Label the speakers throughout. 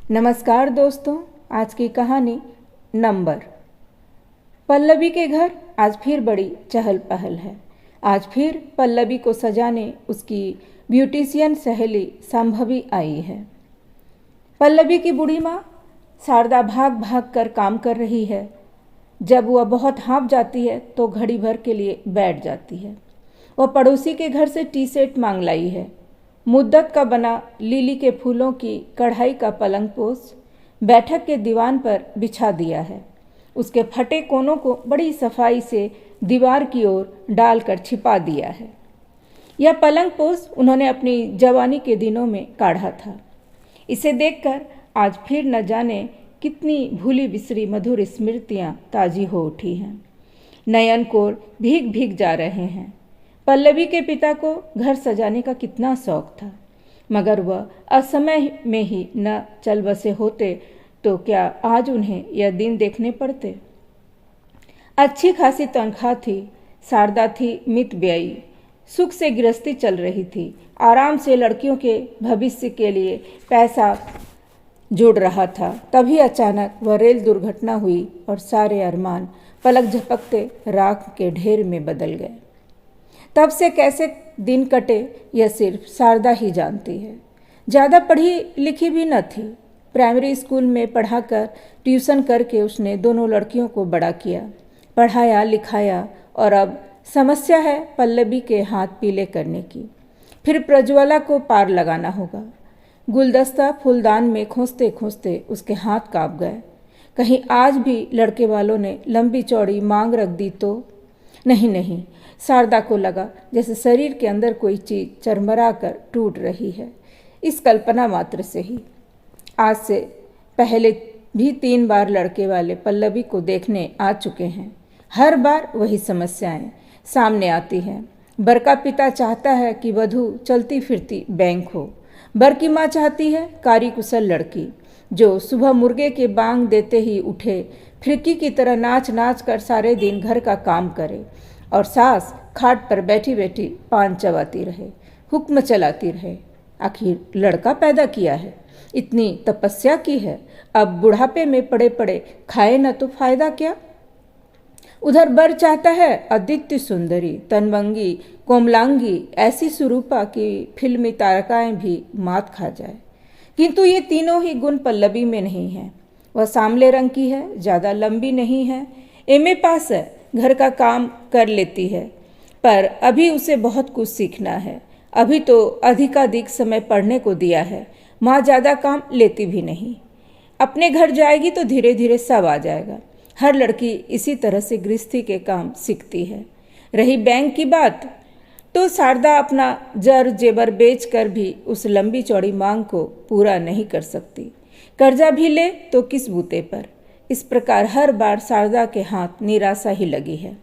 Speaker 1: नमस्कार दोस्तों, आज की कहानी नंबर। पल्लवी के घर आज फिर बड़ी चहल पहल है। आज फिर पल्लवी को सजाने उसकी ब्यूटिशियन सहेली संभवी आई है। पल्लवी की बूढ़ी माँ शारदा भाग भाग कर काम कर रही है। जब वह बहुत हाँफ जाती है तो घड़ी भर के लिए बैठ जाती है। वह पड़ोसी के घर से टी सेट मांग लाई है। मुद्दत का बना लिली के फूलों की कढ़ाई का पलंग पोस बैठक के दीवान पर बिछा दिया है। उसके फटे कोनों को बड़ी सफाई से दीवार की ओर डालकर छिपा दिया है। यह पलंग पोस उन्होंने अपनी जवानी के दिनों में काढ़ा था। इसे देखकर आज फिर न जाने कितनी भूली बिसरी मधुर स्मृतियाँ ताजी हो उठी हैं। नयन कोर भीग भीग जा रहे हैं। पल्लवी के पिता को घर सजाने का कितना शौक था, मगर वह असमय में ही न चल बसे होते तो क्या आज उन्हें यह दिन देखने पड़ते। अच्छी खासी तनख्वाह थी। शारदा थी मित व्ययी, सुख से गृहस्थी चल रही थी। आराम से लड़कियों के भविष्य के लिए पैसा जोड़ रहा था। तभी अचानक वह रेल दुर्घटना हुई और सारे अरमान पलक झपकते राख के ढेर में बदल गए। तब से कैसे दिन कटे यह सिर्फ शारदा ही जानती है। ज़्यादा पढ़ी लिखी भी न थी। प्राइमरी स्कूल में पढ़ाकर ट्यूशन करके उसने दोनों लड़कियों को बड़ा किया, पढ़ाया लिखाया, और अब समस्या है पल्लवी के हाथ पीले करने की। फिर प्रज्वला को पार लगाना होगा। गुलदस्ता फूलदान में खोजते खोजते उसके हाथ काँप गए। कहीं आज भी लड़के वालों ने लंबी चौड़ी मांग रख दी तो नहीं। शारदा को लगा जैसे शरीर के अंदर कोई चीज़ चरमरा कर टूट रही है, इस कल्पना मात्र से ही। आज से पहले भी 3 बार लड़के वाले पल्लवी को देखने आ चुके हैं। हर बार वही समस्याएं सामने आती हैं। बर का पिता चाहता है कि वधू चलती फिरती बैंक हो। बर की माँ चाहती है कार्यकुशल लड़की जो सुबह मुर्गे के बांग देते ही उठे, फिरकी की तरह नाच नाच कर सारे दिन घर का काम करे, और सास खाट पर बैठी बैठी पान चबाती रहे, हुक्म चलाती रहे। आखिर लड़का पैदा किया है, इतनी तपस्या की है, अब बुढ़ापे में पड़े पड़े खाए न तो फायदा क्या। उधर बर चाहता है अदित्य सुंदरी, तनवंगी, कोमलांगी, ऐसी सुरूपा कि फिल्मी तारकाएं भी मात खा जाए। किंतु ये तीनों ही गुण पल्लवी में नहीं है। वह सांवले रंग की है, ज़्यादा लंबी नहीं है, एमए पास है, घर का काम कर लेती है, पर अभी उसे बहुत कुछ सीखना है। अभी तो अधिकाधिक समय पढ़ने को दिया है। माँ ज़्यादा काम लेती भी नहीं। अपने घर जाएगी तो धीरे धीरे सब आ जाएगा। हर लड़की इसी तरह से गृहस्थी के काम सीखती है। रही बैंक की बात, तो शारदा अपना जर जेबर बेच कर भी उस लंबी चौड़ी मांग को पूरा नहीं कर सकती। कर्जा भी ले तो किस बूते पर। इस प्रकार हर बार शारदा के हाथ निराशा ही लगी है।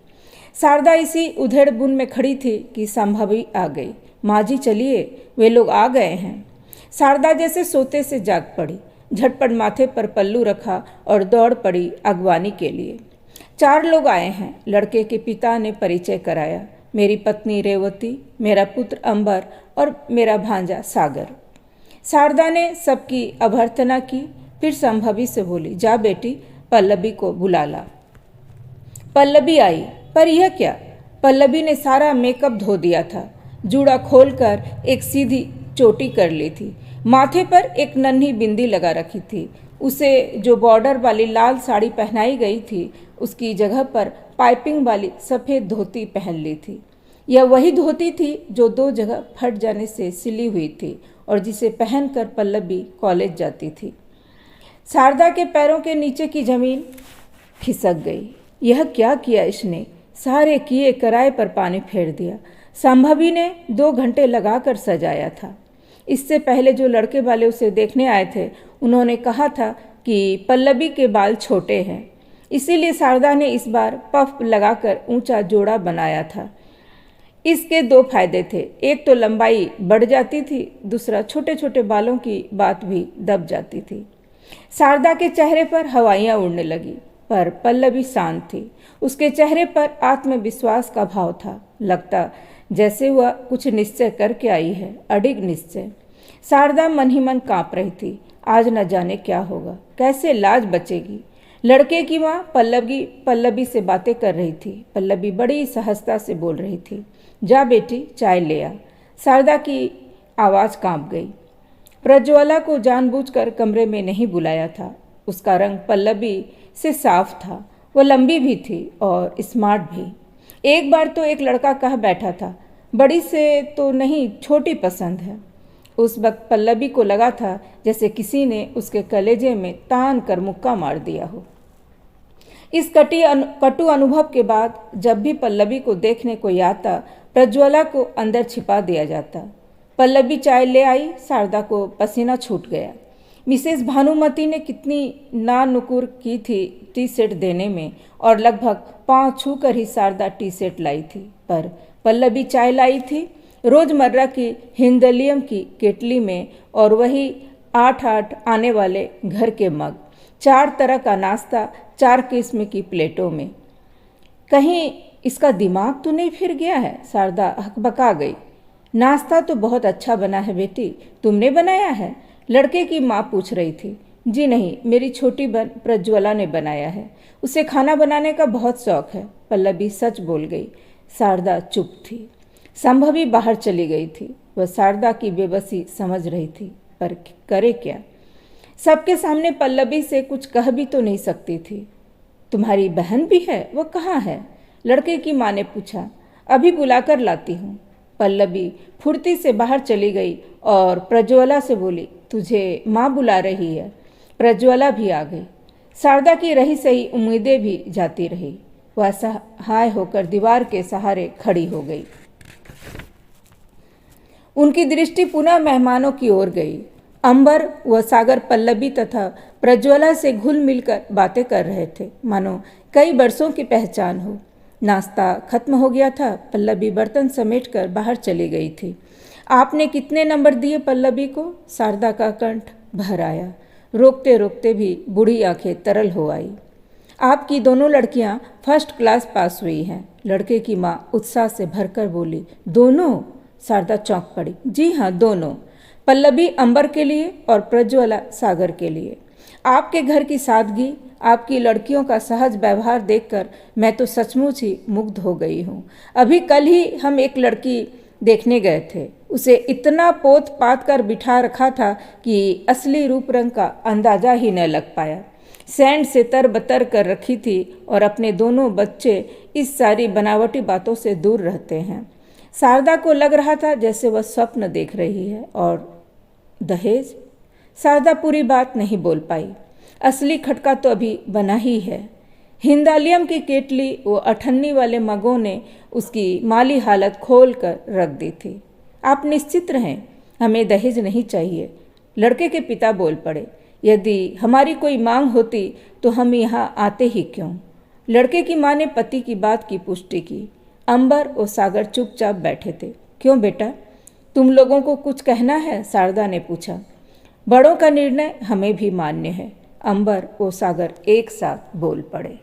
Speaker 1: शारदा इसी उधेड़ बुन में खड़ी थी कि संभवी आ गई। माँ जी चलिए, वे लोग आ गए हैं। शारदा जैसे सोते से जाग पड़ी, झटपट माथे पर पल्लू रखा और दौड़ पड़ी अगवानी के लिए। 4 लोग आए हैं। लड़के के पिता ने परिचय कराया, मेरी पत्नी रेवती, मेरा पुत्र अंबर और मेरा भांजा सागर। शारदा ने सबकी अभ्यर्थना की, फिर संभवी से बोली, जा बेटी पल्लवी को बुला ला। पल्लवी आई, पर यह क्या, पल्लवी ने सारा मेकअप धो दिया था। जूड़ा खोलकर एक सीधी चोटी कर ली थी। माथे पर एक नन्ही बिंदी लगा रखी थी। उसे जो बॉर्डर वाली लाल साड़ी पहनाई गई थी, उसकी जगह पर पाइपिंग वाली सफ़ेद धोती पहन ली थी। यह वही धोती थी जो 2 जगह फट जाने से सिली हुई थी और जिसे पहनकर पल्लवी कॉलेज जाती थी। शारदा के पैरों के नीचे की जमीन खिसक गई। यह क्या किया इसने, सारे किए कराए पर पानी फेर दिया। संभवी ने 2 घंटे लगाकर सजाया था। इससे पहले जो लड़के वाले उसे देखने आए थे, उन्होंने कहा था कि पल्लवी के बाल छोटे हैं, इसीलिए शारदा ने इस बार पफ लगाकर ऊंचा जोड़ा बनाया था। इसके 2 फायदे थे, एक तो लंबाई बढ़ जाती थी, दूसरा छोटे छोटे बालों की बात भी दब जाती थी। शारदा के चेहरे पर हवाइयाँ उड़ने लगी, पर पल्लवी शांत थी। उसके चेहरे पर आत्मविश्वास का भाव था। लगता जैसे वह कुछ निश्चय करके आई है, अडिग निश्चय। शारदा मन ही मन काँप रही थी। आज न जाने क्या होगा, कैसे लाज बचेगी। लड़के की माँ पल्लवी से बातें कर रही थी। पल्लवी बड़ी सहजता से बोल रही थी, जा बेटी चाय ले आ। शारदा की आवाज़ कांप गई। प्रज्वला को जानबूझकर कमरे में नहीं बुलाया था। उसका रंग पल्लवी से साफ था। वह लंबी भी थी और स्मार्ट भी। एक बार तो एक लड़का कह बैठा था, बड़ी से तो नहीं, छोटी पसंद है। उस वक्त पल्लवी को लगा था जैसे किसी ने उसके कलेजे में तान कर मुक्का मार दिया हो। इस कटु अनुभव के बाद जब भी पल्लवी को देखने को आता, प्रज्वला को अंदर छिपा दिया जाता। पल्लवी चाय ले आई। शारदा को पसीना छूट गया। मिसेस भानुमति ने कितनी नानुकुर की थी टी सेट देने में, और लगभग पाँव छू कर ही शारदा टी सेट लाई थी, पर पल्लवी चाय लाई थी रोजमर्रा की हिंदलियम की केटली में, और वही 8-8 आने वाले घर के मग, 4 तरह का नाश्ता 4 किस्म की प्लेटों में। कहीं इसका दिमाग तो नहीं फिर गया है? शारदा हकबका गई। नाश्ता तो बहुत अच्छा बना है बेटी, तुमने बनाया है? लड़के की माँ पूछ रही थी। जी नहीं, मेरी छोटी बहन प्रज्वला ने बनाया है। उसे खाना बनाने का बहुत शौक है, पल्लवी सच बोल गई। शारदा चुप थी। संभवी बाहर चली गई थी। वह शारदा की बेबसी समझ रही थी, पर करे क्या? सबके सामने पल्लवी से कुछ कह भी तो नहीं सकती थी। तुम्हारी बहन भी है? वह कहाँ है? लड़के की माँ ने पूछा। अभी बुलाकर लाती हूँ। पल्लवी फुर्ती से बाहर चली गई और प्रज्वला से बोली, तुझे माँ बुला रही है। प्रज्वला भी आ गई। शारदा की रही सही उम्मीदें भी जाती रही। वह असहाय होकर दीवार के सहारे खड़ी हो गई। उनकी दृष्टि पुनः मेहमानों की ओर गई। अंबर व सागर पल्लवी तथा प्रज्वला से घुल मिलकर बातें कर रहे थे, मानो कई वर्षों की पहचान हो। नाश्ता खत्म हो गया था। पल्लवी बर्तन समेटकर बाहर चली गई थी। आपने कितने नंबर दिए पल्लवी को? शारदा का कंठ भर आया। रोकते रोकते भी बूढ़ी आंखें तरल हो आई। आपकी दोनों लड़कियां फर्स्ट क्लास पास हुई हैं। लड़के की माँ उत्साह से भरकर बोली। दोनों? शारदा चौंक पड़ी। जी हाँ, दोनों। पल्लवी अंबर के लिए और प्रज्वला सागर के लिए। आपके घर की सादगी, आपकी लड़कियों का सहज व्यवहार देखकर मैं तो सचमुच ही मुग्ध हो गई हूँ। अभी कल ही हम एक लड़की देखने गए थे। उसे इतना पोत पात कर बिठा रखा था कि असली रूप रंग का अंदाजा ही न लग पाया। सैंड से तरबतर कर रखी थी और अपने दोनों बच्चे इस सारी बनावटी बातों से दूर रहते हैं। शारदा को लग रहा था जैसे वह स्वप्न देख रही है। और दहेज? शारदा पूरी बात नहीं बोल पाई। असली खटका तो अभी बना ही है। हिंदालियम की केटली वो अठन्नी वाले मगों ने उसकी माली हालत खोल कर रख दी थी। आप निश्चित रहें, हमें दहेज नहीं चाहिए। लड़के के पिता बोल पड़े। यदि हमारी कोई मांग होती तो हम यहाँ आते ही क्यों? लड़के की माँ ने पति की बात की पुष्टि की। अंबर और सागर चुपचाप बैठे थे। क्यों बेटा, तुम लोगों को कुछ कहना है? शारदा ने पूछा। बड़ों का निर्णय हमें भी मान्य है। अंबर और सागर एक साथ बोल पड़े।